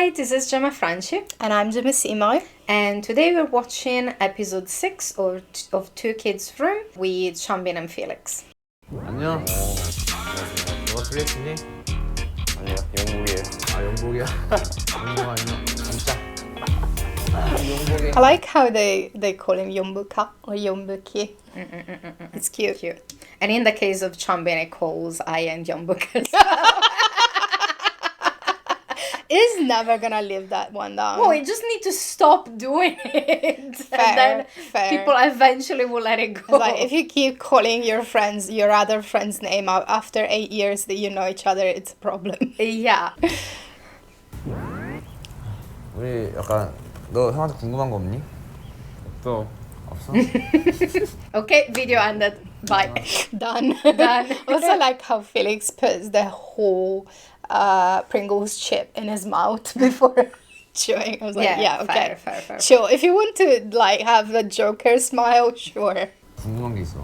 Hi, this is Gemma Franchi, And I'm Gemma Simo. and today we're watching episode 6 of Two Kids Room with Changbin and Felix. 안녕. 너가 플렉스니? 아니요, 영국이에요. 아 영복이야. 안녕. 진짜. 영복이. I like how they call him Yombuka or Yombuki. It's cute. Cute. And in the case of Changbin, it calls I and Yombuka. It's never gonna live that one down. Oh, we just need to stop doing it. And then people eventually will let it go. It's like if you keep calling your other friend's name out after 8 years that you know each other, it's a problem. Yeah. 우리 약간 너 형한테 궁금한 거 없니? 또 없어? Okay, video ended. Bye. Done. Done. Also like how Felix puts the whole Pringles chip in his mouth before chewing. I was like, yeah, okay. Fair. Sure. If you want to like have the Joker smile, sure. 궁금한 게 있어.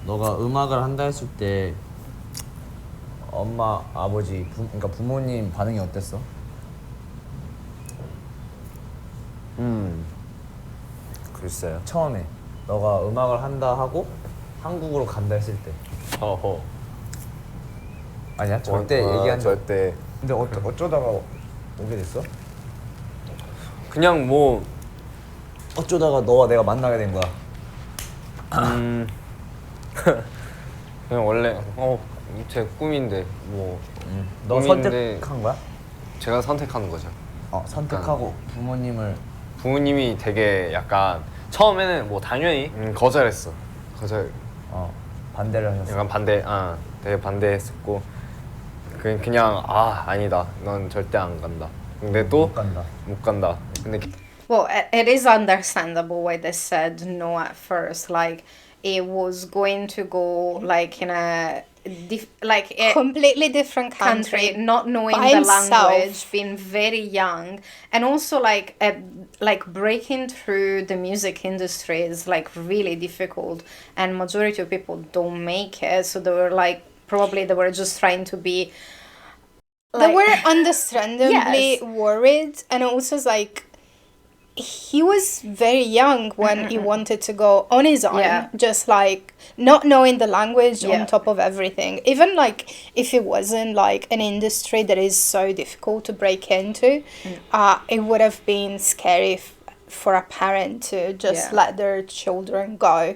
너가 음악을 한다 했을 때 엄마, 아버지, 그러니까 부모님 반응이 어땠어? 글쎄요. 처음에 너가 음악을 한다 하고 한국으로 간다 했을 때. 어허. 아니야, 절대 얘기한 적. 절대. 근데 어쩌다가 오게 됐어? 그냥 뭐 어쩌다가 너와 내가 만나게 된 거야? 그냥 원래 제 꿈인데 뭐. 너 꿈인데 선택한 거야? 제가 선택하는 거죠. 선택하고 부모님을. 부모님이 되게 약간 처음에는 뭐 당연히 거절했어. 반대를 하셨어. 약간 되게 반대했었고 그냥 아니다. 넌 절대 안 간다. 근데 또 못 간다. 근데 Well, it is understandable why they said no at first. Like, it was going to go like in a Completely different country, not knowing by the himself. language, being very young, and also like breaking through the music industry is like really difficult, and majority of people don't make it. So they were like probably they were just trying to be. They were understandably worried, and also it's like he was very young when he wanted to go on his own, just like not knowing the language on top of everything. Even like if it wasn't like an industry that is so difficult to break into, it would have been scary for a parent to just let their children go.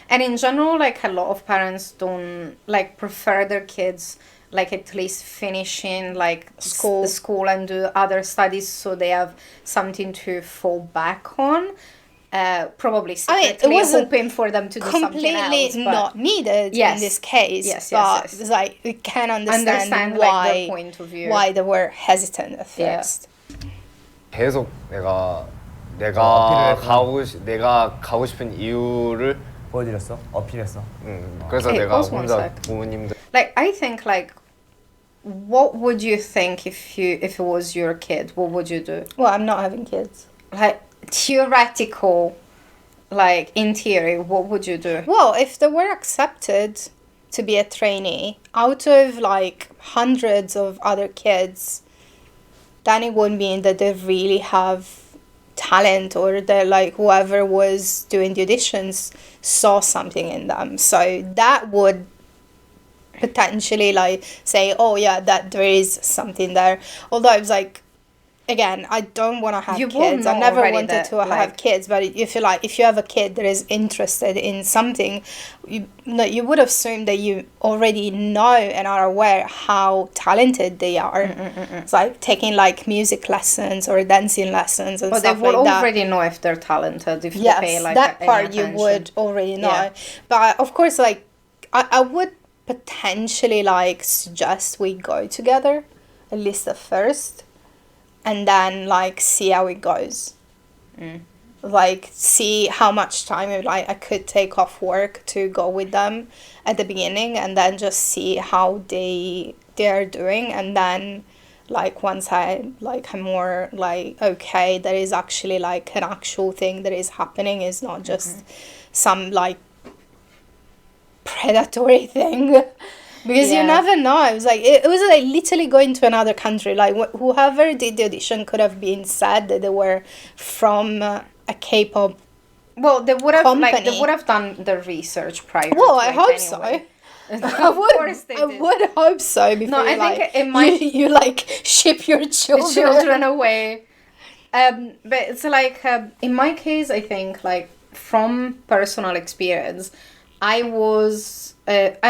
And in general, like a lot of parents don't like prefer their kids like at least finishing like school and do other studies so they have something to fall back on. Probably secretly hoping for them to do something else. Completely not needed in this case. Yes. It's like we can understand why, like, their point of view. Why they were hesitant at first. 계속 내가 가고 싶은 이유를 보여드렸어? 어필했어? 그래서 Hey, 내가 pause one 혼자 sec. 부모님들 Like I think like what would you think if it was your kid? What would you do? Well, I'm not having kids. Like theoretical, like in theory, what would you do? Well, if they were accepted to be a trainee out of like hundreds of other kids, then it would mean that they really have talent, or that like whoever was doing the auditions saw something in them. So that would potentially like say, oh yeah, that there is something there. Although it's like, again, I don't want to have kids. I never wanted to have kids. But if you have a kid that is interested in something, you would assume that you already know and are aware how talented they are. It's like taking like music lessons or dancing lessons and stuff like that. But they would already know if they're talented if they pay like that part any you attention. would already know. But of course, like I would potentially like suggest we go together, at least at first, and then like see how it goes. Like see how much time I could take off work to go with them at the beginning, and then just see how they are doing, and then like once I'm more like okay, there is actually like an actual thing that is happening, is not just some like predatory thing. Because you never know. It was like it was like literally going to another country. Like whoever did the audition could have been said that they were from a K-pop. Well, they would have company. they would have done the research prior. Well, I hope anyway. so. I would hope so. Before No, I think it might you like ship your children away. But it's like in my case, I think like from personal experience, I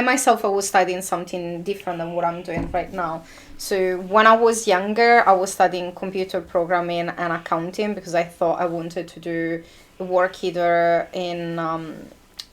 myself was studying something different than what I'm doing right now. So when I was younger, I was studying computer programming and accounting because I thought I wanted to do work either in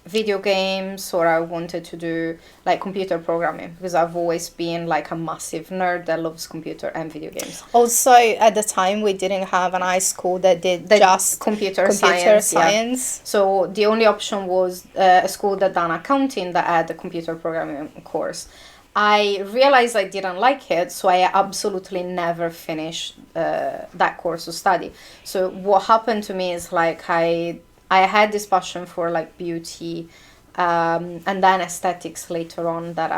video games or I wanted to do like computer programming because I've always been like a massive nerd that loves computer and video games. Also, at the time, we didn't have an high school that did just computer science. Yeah. So the only option was a school that done accounting that had a computer programming course. I realized I didn't like it, so I absolutely never finished that course of study. So what happened to me is like I had this passion for like beauty and then aesthetics later on that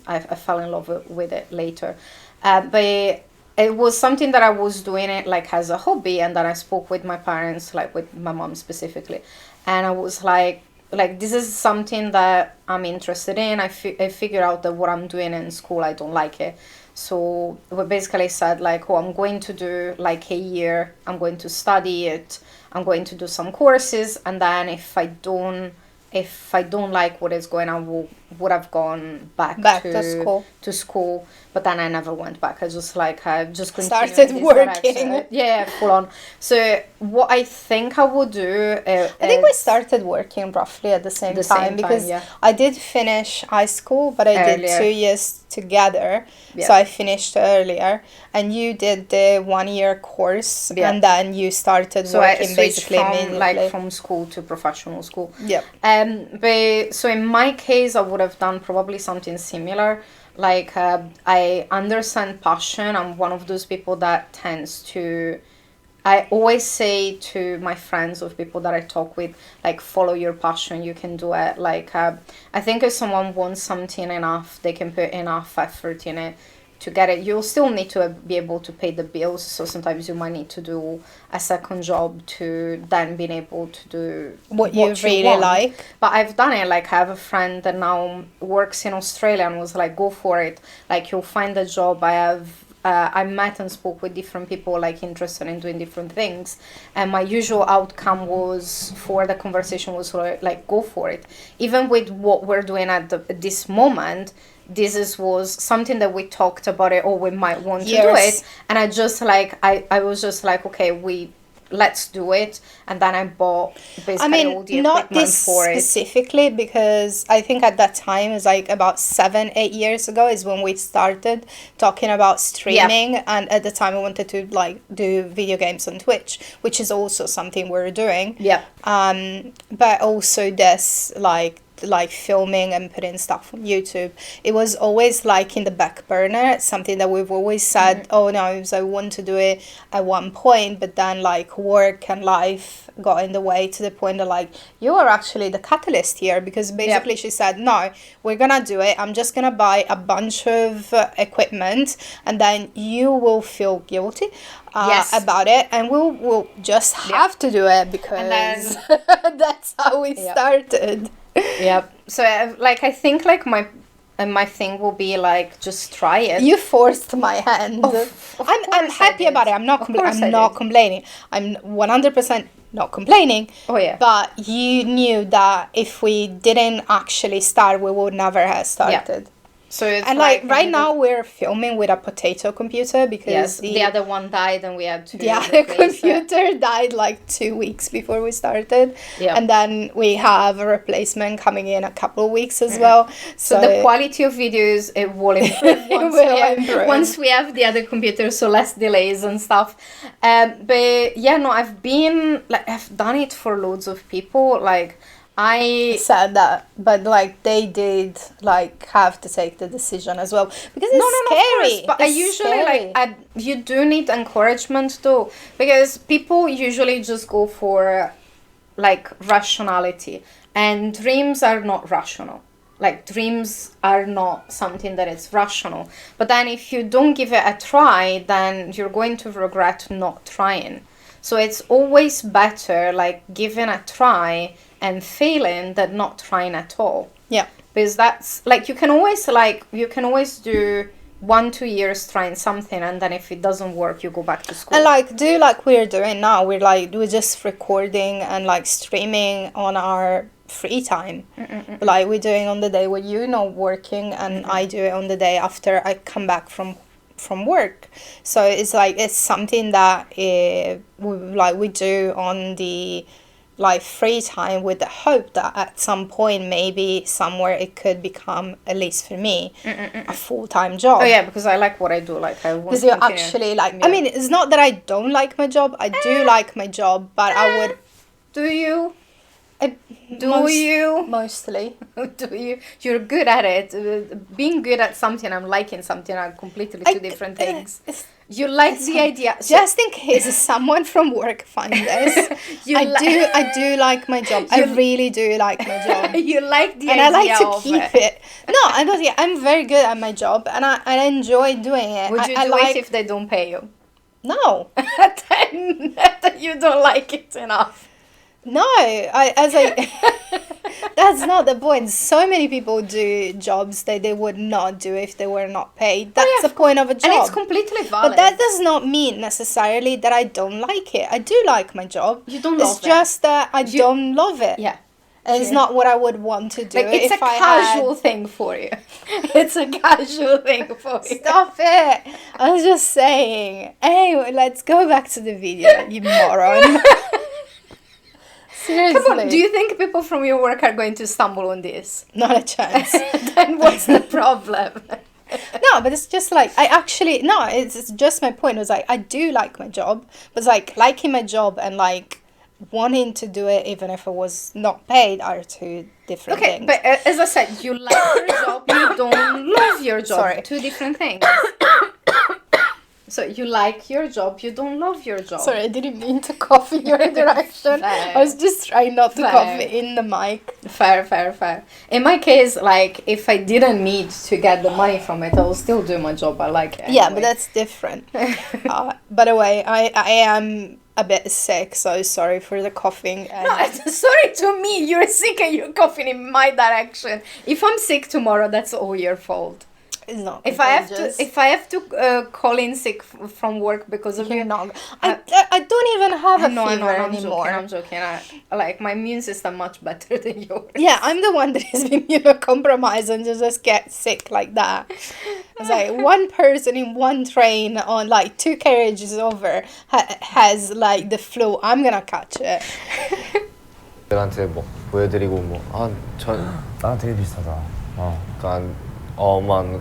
I fell in love with it later. But it was something that I was doing it like as a hobby, and then I spoke with my parents, like with my mom specifically, and I was like this is something that I'm interested in. I figured out that what I'm doing in school, I don't like it. So we basically said like, oh, I'm going to do like a year, I'm going to study it, I'm going to do some courses, and then if I don't like what is going on, would have gone back to school. But then I never went back. I just started working. Yeah, full on. So what I think I would do, I think we started working roughly at the same time because I did finish high school, but I did 2 years together. So I finished earlier, and you did the 1 year course, and then you started working basically immediately. From school to professional school. Yeah. But so in my case, I would have done probably something similar. Like I understand passion. I'm one of those people that tends to. I always say to my friends or people that I talk with, like, follow your passion, you can do it. Like, I think if someone wants something enough, they can put enough effort in it to get it. You'll still need to be able to pay the bills, so sometimes you might need to do a second job to then being able to do what you really want. like. But I've done it. Like, I have a friend that now works in Australia and was like, go for it. Like, you'll find a job. I met and spoke with different people like interested in doing different things, and my usual outcome was for the conversation was like, go for it. Even with what we're doing at this moment, was something that we talked about it, or we might want to do it, and I was just like, okay, let's do it. And then I bought basically all the not equipment this for it. specifically, because I think at that time is like about 7-8 years ago is when we started talking about streaming, and at the time we wanted to like do video games on Twitch, which is also something we're doing. But also this like filming and putting stuff on YouTube, it was always like in the back burner, something that we've always said, oh no, I want to do it at one point, but then like work and life got in the way to the point that like, you are actually the catalyst here, because basically she said, no, we're gonna do it, I'm just gonna buy a bunch of equipment, and then you will feel guilty about it, and we'll just have to do it, because that's how we started. So I think like my thing will be like, just try it. You forced my hand. I'm happy about it. I'm not complaining. I'm 100% not complaining. But you knew that if we didn't actually start, we would never have started. So it's and like right now we're filming with a potato computer, because the other one died and we had to the other computer died like 2 weeks before we started, and then we have a replacement coming in a couple of weeks as well. So the quality of videos, it will improve once we have the other computer, so less delays and stuff. But yeah, no, I've done it for loads of people. Like, I said that, but like they did like have to take the decision as well, because it's scary. But I usually you do need encouragement though, because people usually just go for like rationality, and dreams are not rational. like dreams are not something that is rational. But then if you don't give it a try, then you're going to regret not trying. So it's always better like giving a try and failing than not trying at all. Yeah. Because that's like you can always do 1-2 years trying something, and then if it doesn't work you go back to school. And like do like we're doing now. We're just recording and like streaming on our free time. Like we're doing on the day where you're not working, and I do it on the day after I come back from work. So it's like it's something that we do on the like free time, with the hope that at some point maybe somewhere it could become, at least for me, a full-time job. Oh yeah, because I like what I do. Like I want because to you're continue. actually like, Yeah. I mean, it's not that I don't like my job. I do like my job, but I would Do you? mostly. Do you? You're good at it. Being good at something and liking something are completely two different things. You like the idea. Just in case someone from work finds this, I do like my job. I really do like my job. You like the And idea I like to of keep it. No, I don't. Yeah, I'm very good at my job, and I enjoy doing it. Would you I do like, it if they don't pay you? No, Then you don't like it enough. no. That's not the point. So many people do jobs that they would not do if they were not paid. That's the point of a job. And it's completely valid. But that does not mean necessarily that I don't like it. I do like my job. You don't love it. It's just that I don't love it. Yeah. And it's not what I would want to do. Like it's if a I casual thing for you. It's a casual thing for you. Stop it! I was just saying. Anyway, let's go back to the video, you moron. Seriously. Come on, do you think people from your work are going to stumble on this? Not a chance. Then what's the problem? No, but it's just like, it's just my point. It was like, I do like my job, but it's like liking my job and like wanting to do it even if I was not paid are two different things. Okay, but as I said, you like your job, you don't love your job. Sorry. Two different things. So you like your job, you don't love your job. Sorry, I didn't mean to cough in your direction. I was just trying not to cough in the mic. Fair. In my case, like, if I didn't need to get the money from it, I will still do my job. I like it. Yeah, anyway. but that's different. By the way, I am a bit sick, so sorry for the coughing. And No, sorry to me, you're sick and you're coughing in my direction. If I'm sick tomorrow, that's all your fault. it's not. If I have to call in sick from work because of You're you, not. I don't even have a fever anymore. I'm joking. Like my immune system much better than yours. Yeah, I'm the one that has been compromised and just get sick like that. It's like one person in one train on like 2 carriages over has like the flu. I'm gonna catch it. 애들한테 뭐 보여드리고 나랑 되게 비슷하다.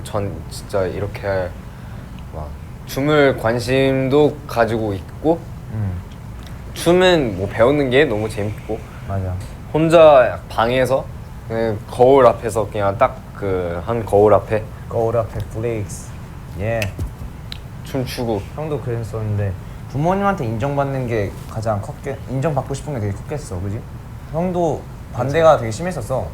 전 진짜 이렇게 막 춤을 관심도 가지고 있고 춤은 뭐 배우는 게 너무 재밌고 맞아. 혼자 방에서 그냥 거울 앞에서 그냥 딱 그 한 거울 앞에 Felix. 예. 춤추고 형도 그랬었는데 부모님한테 인정받는 게 가장 인정받고 싶은 게 되게 컸겠어, 그지? 형도 반대가 되게 심했었어.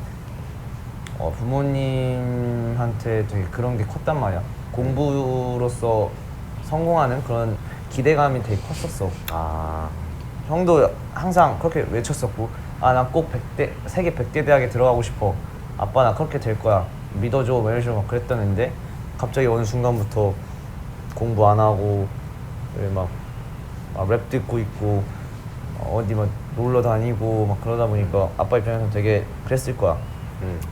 부모님한테 되게 그런 게 컸단 말이야. 공부로서 성공하는 그런 기대감이 되게 컸었어. 형도 항상 그렇게 외쳤었고, 나 꼭 세계 100대 대학에 들어가고 싶어. 아빠 나 그렇게 될 거야. 믿어줘. 막 이런 식으로 막 그랬었는데 갑자기 어느 순간부터 공부 안 하고 막 랩 듣고 있고 어디 막 놀러 다니고 막 그러다 보니까 아빠 입장에서는 되게 그랬을 거야.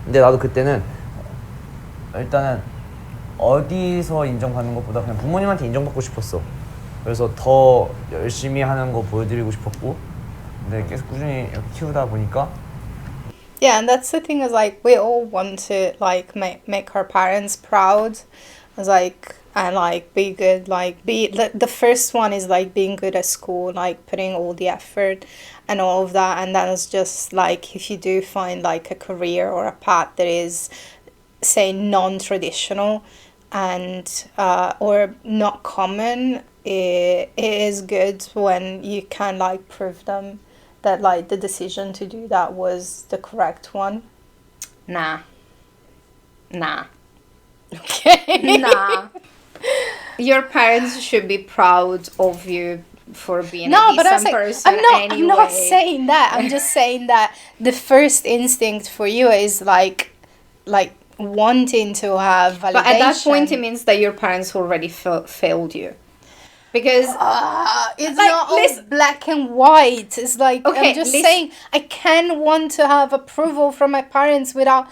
근데 나도 그때는 일단은 어디서 인정받는 것보다 그냥 부모님한테 인정받고 싶었어. 그래서 더 열심히 하는 거 보여드리고 싶었고, 근데 계속 꾸준히 이렇게 키우다 보니까 Yeah, and that's the thing is like we all want to like make our parents proud. It's like and like be good, like the first one is like being good at school, like putting all the effort and all of that, and then it's just like if you do find like a career or a path that is say non-traditional and or not common, it is good when you can like prove them that like the decision to do that was the correct one. Nah. Nah. Okay. Nah. Your parents should be proud of you for being a No, but I was decent like, person I'm not anyway. saying that. I'm just saying that the first instinct for you is like wanting to have validation. But at that point, it means that your parents already failed you. Because it's like, not all listen- black and white. It's like Okay, I'm just listen- saying I can want to have approval from my parents without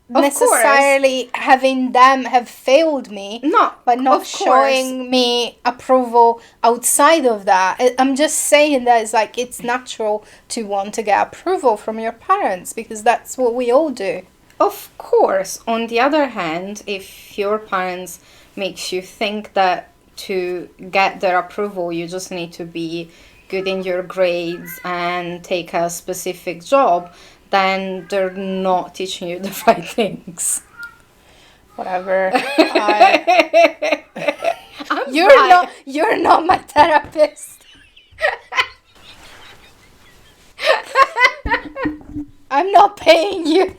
necessarily having them have failed me. No, but not of showing me approval outside of that. I'm just saying that it's like it's natural to want to get approval from your parents because that's what we all do. Of course. On the other hand, if your parents makes you think that to get their approval, you just need to be good in your grades and take a specific job, then they're not teaching you the right things. Whatever. I'm You're not my therapist. I'm not paying you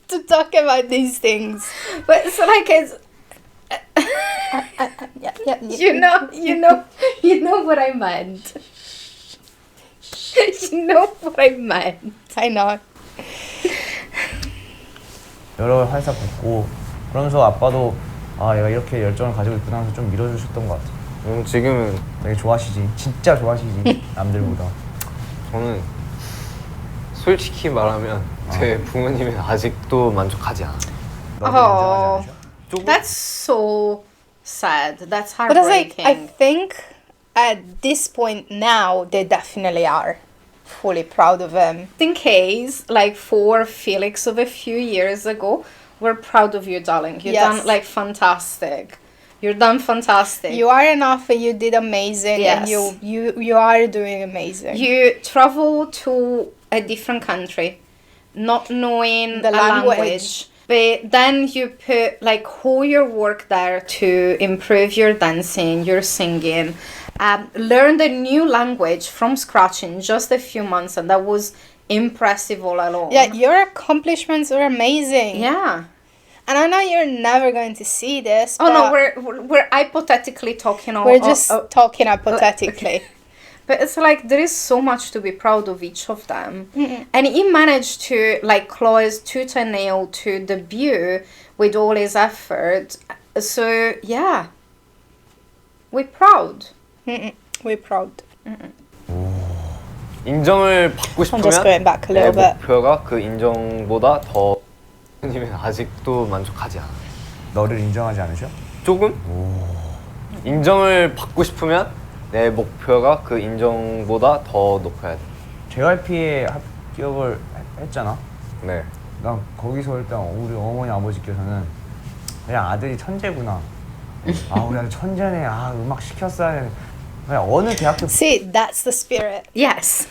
to talk about these things. But it's like it's Yeah. you know what I meant. You know what I meant. I know. 여러 회사 붙고 그러면서 아빠도 아 얘가 이렇게 열정을 가지고 있구나 하면서 좀 밀어주셨던 것 같아요. 지금은 되게 좋아하시지. 진짜 좋아하시지. 남들보다. 저는 솔직히 말하면 제 부모님은 아직도 만족하지 않아. 너도 인정하지 않으셔? 조금? That's so sad. That's But it's like heartbreaking. I think at this point now they definitely are fully proud of him. In case, like for Felix of a few years ago, we're proud of you, darling. You've Yes. done like fantastic. You're done fantastic. You are enough and you did amazing and Yes. you are doing amazing. You travel to a different country, not knowing The a language. But then you put like all your work there to improve your dancing, your singing, learn the new language from scratch in just a few months, and that was impressive all along. Yeah, your accomplishments are amazing. Yeah. And I know you're never going to see this. Oh no, but we're hypothetically talking. we're just talking hypothetically. But it's like there is so much to be proud of each of them. Mm-mm. And he managed to like claw his tooth and nail to debut with all his effort. So yeah, we're proud. We're proud. 인정을 받고 I'm just going 싶으면 back a 내 little bit. 목표가 그 인정보다 더 부모님은 아직도 만족하지 않아. 너를 인정하지 않으셔? 조금? 인정을 받고 싶으면 내 목표가 그 인정보다 더 높아야 돼. JYP에 합격을 했잖아. 네. 난 거기서 일단 우리 어머니 아버지께서는 그냥 아들이 천재구나. 아 우리 아들 천재네. 아 음악 시켰어야 되는. 그냥 어느 대학교 See, that's the spirit. Yes.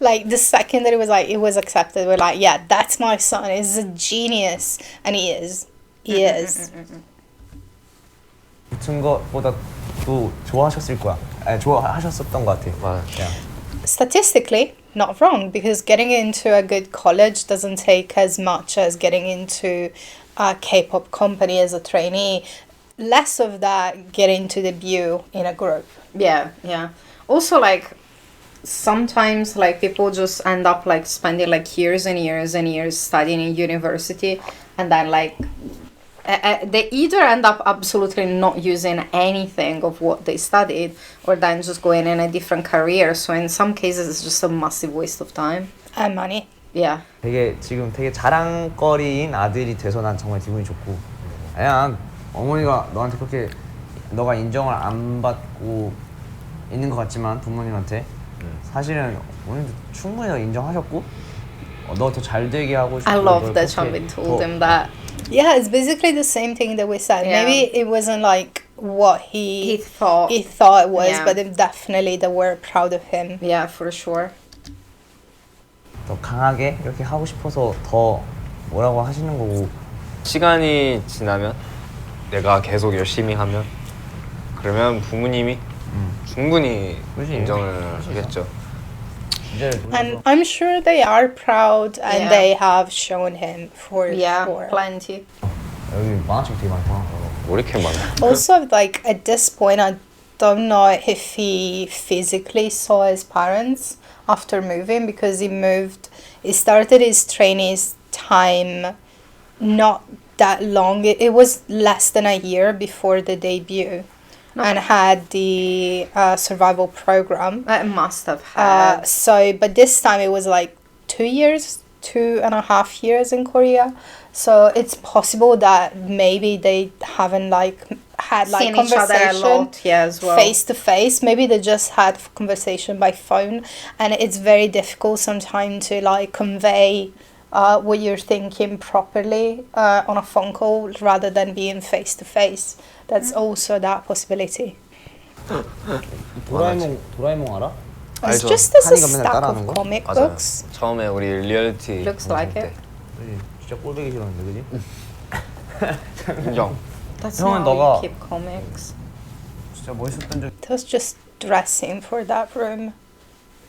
Like the second that it was accepted, we're like, yeah, that's my son. He's a genius, and he is. He is. 붙은 것보다 또 좋아하셨을 거야. 아니, 좋아하셨었던 것 같아. 맞아. 야. Statistically, not wrong because getting into a good college doesn't take as much as getting into a K-pop company as a trainee. Less of that getting to debut in a group. Yeah, yeah. Also, like, sometimes, like, people just end up, like, spending, like, years and years and years studying in university, and then, like, they either end up absolutely not using anything of what they studied, or then just going in a different career. So in some cases, it's just a massive waste of time. And money. Yeah. 지금 되게 자랑거리인 아들이 돼서 난 정말 기분이 좋고 그냥 어머니가 너한테 그렇게 너가 인정을 안 받고 있는 것 같지만 부모님한테 사실은 어머님도 충분히 너 인정하셨고 너 더 잘 되게 하고 싶고 I love that Changbin told him that. Yeah, it's basically the same thing that we said. Yeah. Maybe it wasn't like what He thought. it was, Yeah. but definitely they were proud of him. Yeah, for sure. 더 강하게 이렇게 하고 싶어서 더 뭐라고 하시는 거고 시간이 지나면 내가 계속 열심히 하면 그러면 부모님이 충분히 그치. 인정을 하겠죠. 이제를 And 돌려서 I'm sure they are proud and Yeah. they have shown him for Yeah, sure. plenty. 여기 만화책 되게 많다. 왜 이렇게 많아? Also, like at this point, I don't know if he physically saw his parents after moving because he started his trainees time not that long. It was less than a year before the debut and had the survival program. It must have had. But this time it was like 2.5 years in Korea. So it's possible that maybe they haven't like had like Seen each other a conversation lot, yeah, as well. face to face. Maybe they just had conversation by phone, and it's very difficult sometimes to like convey what you're thinking properly on a phone call rather than being face to face. That's also that possibility. 도라에몽 알아? It's 알죠. just as a 한이가 맨날 stack 따라하는 of 거? comic 맞아요. books. 처음에 우리 리얼리티 Looks like it. 그지? 진짜 꼴보기 싫었는데 그지? 인정. That's 형은 not how 너가- you keep comics. 진짜 멋있었던 적 It was just dressing for that room.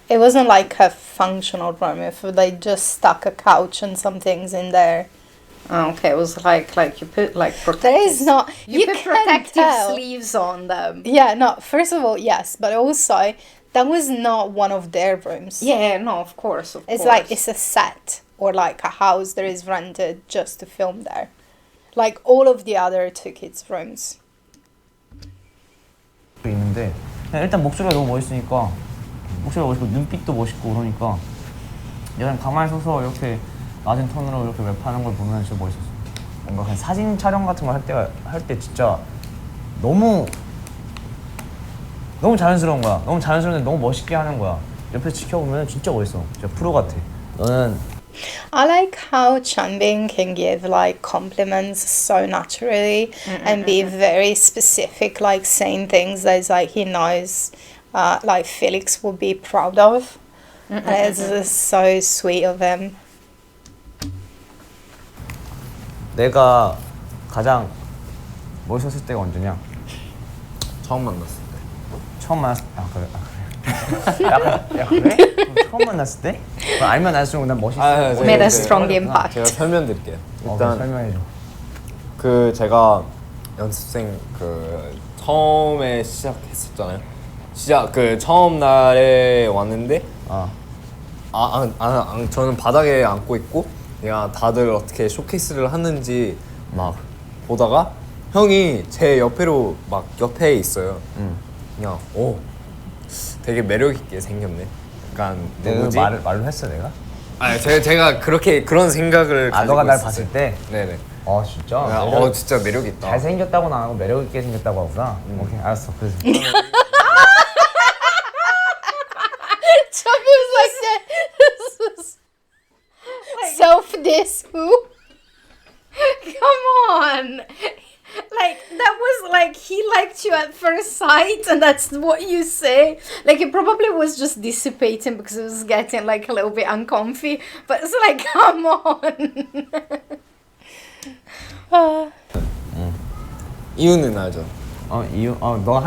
It wasn't like a functional room. If they just stuck a couch and some things in there. Oh, okay, it was like you put like protective. There is not. You, You, put can protective tell. sleeves on them. Yeah, no. First of all, yes, but also that was not one of their rooms. Yeah, no, of course, of It's course. like it's a set or like a house that is rented just to film there. Like all of the other two kids' rooms. 있는데 그냥 일단 목소리가 너무 멋있으니까 목소리가 멋있고 눈빛도 멋있고 그러니까 내가 그냥 가만히 서서 이렇게 낮은 톤으로 이렇게 랩하는 걸 보면 진짜 멋있었어. 뭔가 그냥 사진 촬영 같은 거 할 때 진짜 너무 자연스러운 거야. 너무 자연스러운데 너무 멋있게 하는 거야. 옆에서 지켜보면 진짜 멋있어. 진짜 프로 같아. 너는 I like how Changbin can give like compliments so naturally and be very specific, like saying things that like he knows, like Felix will be proud of. And it's just so sweet of him. 내가 가장 멋있었을 때가 언제냐? 처음 만났을 때. 처음 만났을 야 그래? 처음 만났을 때? 그럼 알면 알수록 난 멋있어. Made a strong impact. 제가 설명드릴게요. 일단 설명해줘. 그 제가 연습생 그 처음에 시작했었잖아요. 그 처음 날에 왔는데 저는 바닥에 앉고 있고 그냥 다들 어떻게 쇼케이스를 하는지 막 보다가 형이 제 옆에로 막 옆에 있어요. 그냥 되게 매력 있게 생겼네. 약간 누구지? 말로 했어 내가? 아니 제가 그런 생각을 가지고 너가 날 있었어요. 봤을 때? 네네. 진짜? 진짜 매력 있다. 잘생겼다고는 안 하고 매력 있게 생겼다고 하구나. 오케이 알았어. 그래서 Changbin was like that. Self-diss who? Come on! Like, that was like he liked you at first sight, and that's what you say. Like, it probably was just dissipating because it was getting like a little bit uncomfy, but it's like, come on! 이유는 알죠? 너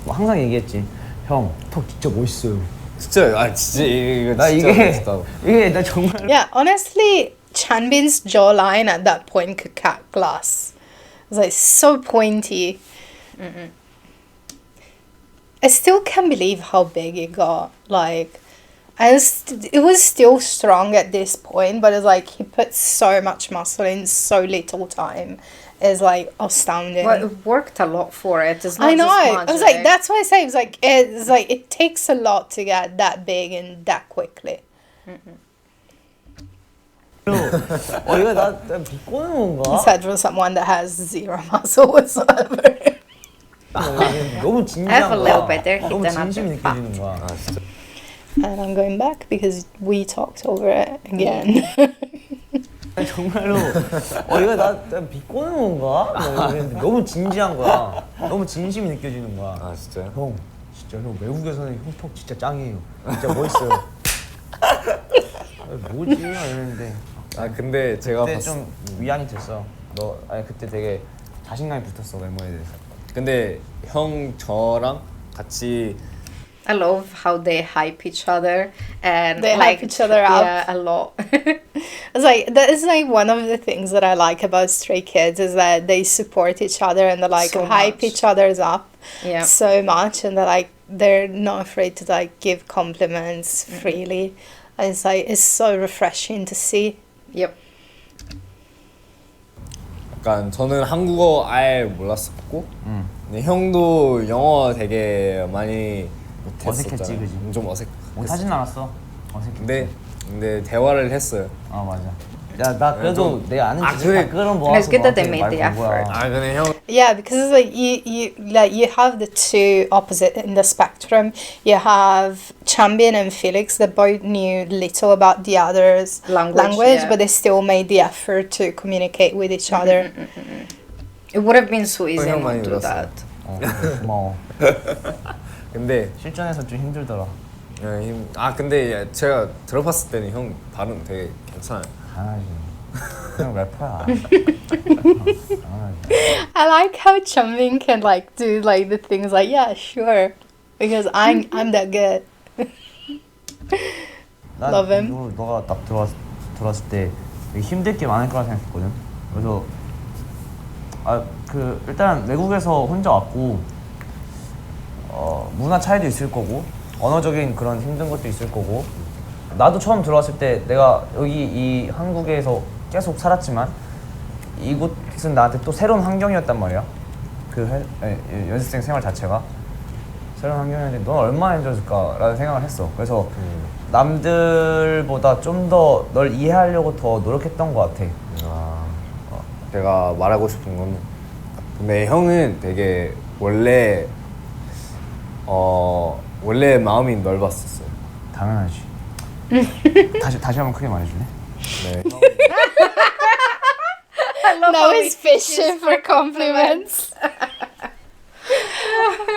항상 얘기했지. 형, 턱 진짜 멋있어요. 진짜 이거 나 진짜 멋있다. 이게 나 정말 Yeah, honestly, Chanbin's jawline at that point could cut glass. It was like so pointy. I still can't believe how big it got. Like, it was still strong at this point, but it's like he put so much muscle in so little time. It's like astounding. Well, it worked a lot for it. It's not I know. Just I was magic. like, that's why I say it's like it takes a lot to get that big and that quickly. 이거 나 비꼬는 건가? Said from someone that has zero muscle whatsoever. 너무 I have a 진지한 little 거야. bit there, 너무 hidden 진심이 under fat. 느껴지는 거야. 진짜. And I'm going back because we talked over it again. 정말로 이거 나 비꼬는 건가? 너무 진지한 거야. 너무 진심이 느껴지는 거야. 진짜요? 형, 진짜 형 외국에서는 형 턱 진짜 짱이에요. 진짜 멋있어요. 뭐지? 이랬는데 근데 제가 그때 좀 위안이 됐어. 그때 되게 자신감이 붙었어 외모에 대해서. 근데 형 저랑 같이 I love how they hype each other and They like hype each other up. Yeah, a lot. It's like that is like one of the things that I like about Stray Kids is that they support each other and they like So hype much. each other's up Yeah. so much, and they're not afraid to like give compliments freely. And it's like it's so refreshing to see. Yep. 약간 저는 한국어 아예 몰랐었고 근데 형도 영어 되게 많이 어색했지, 못했었잖아요. 그지? 좀 어색. 못하진 않았어. 어색했지. 근데 대화를 했어요. 아 맞아. 야 나 그래도 내가 아는 지식 그래. 다 끌어모아서 It's good that they 너한테 made the 말 건 거야. effort. 아 근데 형 Yeah, because it's like you have the two opposite in the spectrum. You have Changbin and Felix that both knew little about the other's Language, yeah. but they still made the effort to communicate with each other. It would have been so easy 형 not 많이 to do 울었어요. that. 고마워. 근데 실전에서 좀 힘들더라. 근데 제가 들어봤을 때는 형 발음 되게 괜찮아요. 당연하지. 그냥 래퍼야. I like how Changbin can like do like the things like yeah sure because I'm that good. 난 Love him. 이거 너가 딱 들어왔을 때 되게 힘들 게 많을 거라 생각했거든. 그래서 일단 외국에서 혼자 왔고 문화 차이도 있을 거고 언어적인 그런 힘든 것도 있을 거고 나도 처음 들어왔을 때 내가 여기 이 한국에서 계속 살았지만 이곳은 나한테 또 새로운 환경이었단 말이야. 연습생 생활 자체가 새로운 환경이었는데 넌 얼마나 힘들었을까라는 생각을 했어. 그래서 남들보다 좀 더 널 이해하려고 더 노력했던 것 같아. 내가 말하고 싶은 건 근데 형은 되게 원래 마음이 넓었었어요. 당연하지. 다시 한번 크게 말해줄래? 네. Now he's fishing for compliments. I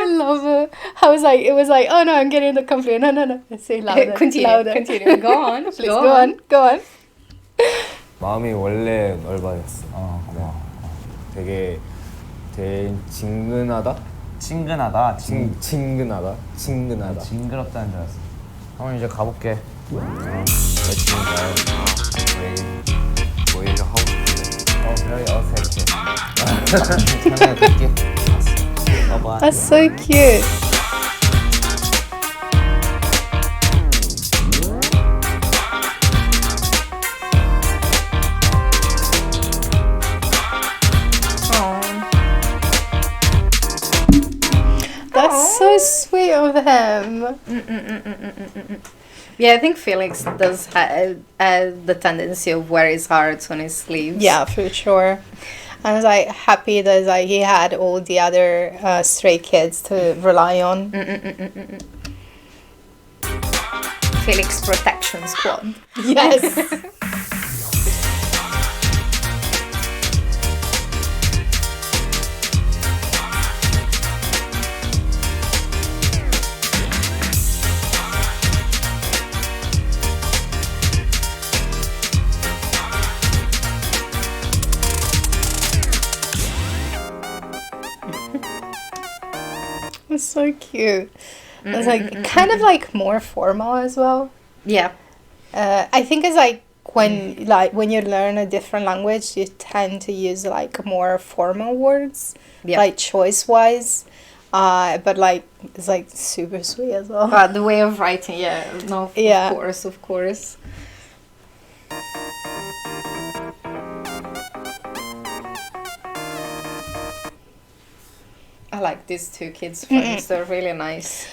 love it. It was like, oh no, I'm getting the compliment. No. Say louder. Louder. Continue. Go on. Please go on. 마음이 원래 넓어졌어. 고마워. 되게 친근하다. 친근하다. 친근하다. 징그럽다는 줄 알았어. 형은 이제 가볼게. 열심히 뭐 일을 하고 싶은데. very 어색해. 전화해 볼게. 봐봐. That's so cute. That's so sweet of him. Yeah, I think Felix does have the tendency of wear his heart on his sleeves. Yeah, for sure. I was like happy that like he had all the other stray kids to rely on. Felix Protection Squad. Yes. It's so cute. It's like kind of like more formal as well. Yeah. I think it's like when you learn a different language, you tend to use like more formal words, Yeah. like choice wise. But like it's like super sweet as well. But the way of writing, yeah. No, Yeah. of course. I like these two kids' films. They're really nice.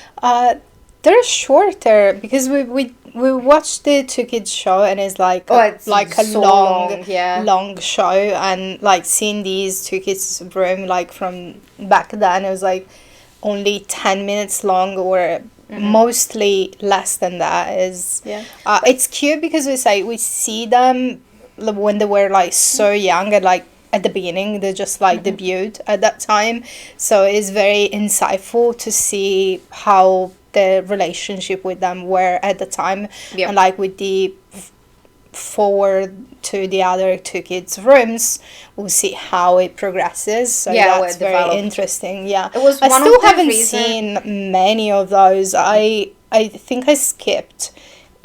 They're shorter because we watched the Two Kids show and it's like It's like a so long yeah. long show, and like seeing these Two Kids room like from back then it was like only 10 minutes long or mostly less than that. Is Yeah. It's cute because it's like we see them when they were like so young and like at the beginning they just like debuted at that time, so it's very insightful to see how the relationship with them were at the time. Yeah. And like with the forward to the other two kids' rooms, we'll see how it progresses. So Yeah, that's very developed. interesting. Yeah, It was I one still of the haven't reason- seen many of those. I think I skipped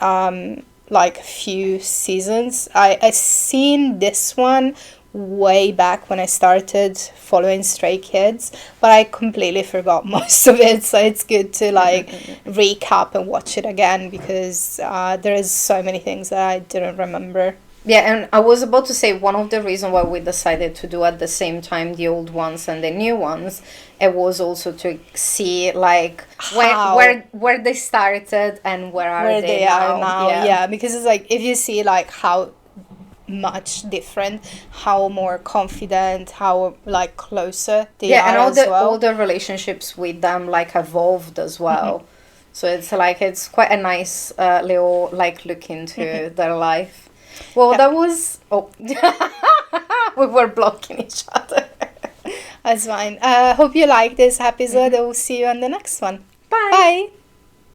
like a few seasons. I seen this one way back when I started following Stray Kids, but I completely forgot most of it, so it's good to like recap and watch it again, because there is so many things that I didn't remember. Yeah, and I was about to say one of the reasons why we decided to do at the same time the old ones and the new ones, it was also to see like How- where they started and where Where they now. are now, yeah, because it's like if you see like how much different, how more confident, how like closer they Yeah, are and all as the relationships with them like evolved as well. So it's like it's quite a nice little like look into their life. Well, that was we were blocking each other. That's fine. Hope you like this episode. I will see you on the next one. Bye. Bye.